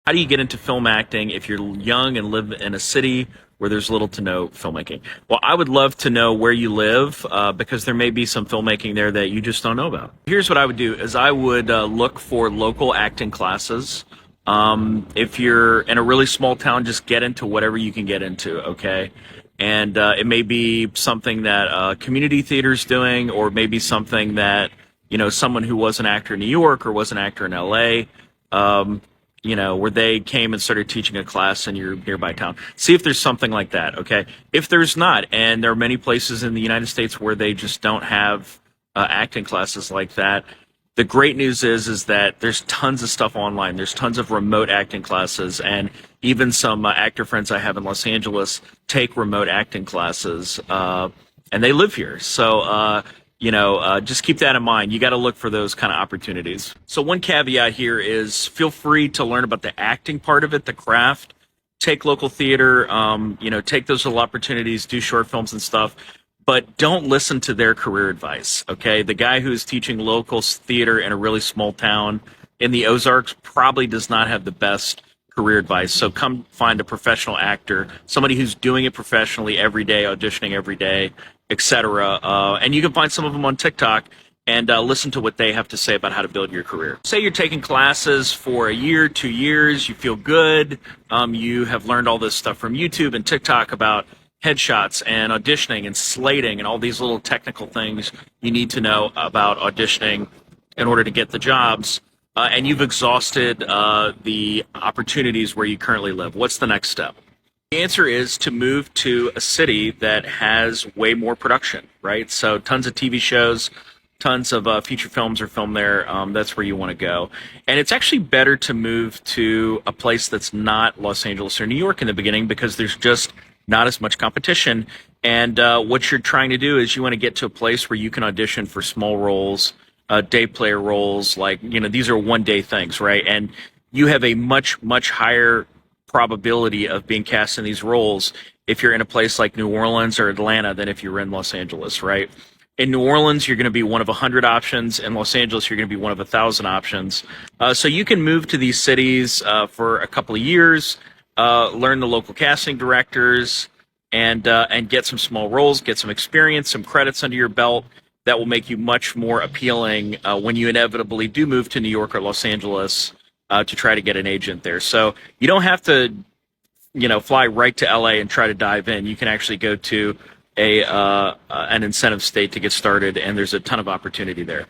How do you get into film acting if you're young and live in a city where there's little to no filmmaking? Well, I would love to know where you live because there may be some filmmaking there that you just don't know about. Here's what I would do: is I would look for local acting classes. If you're in a really small town, just get into whatever you can get into. Okay. And it may be something that community theater's doing, or maybe something that someone who was an actor in New York or was an actor in LA, where they came and started teaching a class in your nearby town. See if there's something like that, okay? If there's not, and there are many places in the United States where they just don't have acting classes like that, the great news is that there's tons of stuff online. There's tons of remote acting classes, and even some actor friends I have in Los Angeles take remote acting classes, and they live here. So, just keep that in mind. You got to look for those kind of opportunities. So one caveat here is feel free to learn about the acting part of it, the craft. Take local theater, take those little opportunities, do short films and stuff, but don't listen to their career advice, okay? The guy who's teaching local theater in a really small town in the Ozarks probably does not have the best career advice. So come find a professional actor, somebody who's doing it professionally every day, auditioning every day, etc. And you can find some of them on TikTok and listen to what they have to say about how to build your career. Say you're taking classes for a year, 2 years, you feel good, you have learned all this stuff from YouTube and TikTok about headshots and auditioning and slating and all these little technical things you need to know about auditioning in order to get the jobs, and you've exhausted the opportunities where you currently live. What's the next step? The answer is to move to a city that has way more production, right? So tons of TV shows, tons of feature films are filmed there. That's where you want to go. And it's actually better to move to a place that's not Los Angeles or New York in the beginning because there's just not as much competition. And what you're trying to do is you want to get to a place where you can audition for small roles, day player roles, like, these are one-day things, right? And you have a much, much higher probability of being cast in these roles if you're in a place like New Orleans or Atlanta than if you're in Los Angeles, right? In New Orleans, you're going to be one of 100 options. In Los Angeles, you're going to be one of 1,000 options. So you can move to these cities for a couple of years, learn the local casting directors, and get some small roles, get some experience, some credits under your belt that will make you much more appealing when you inevitably do move to New York or Los Angeles to try to get an agent there. So you don't have to, fly right to LA and try to dive in. You can actually go to an incentive state to get started, and there's a ton of opportunity there.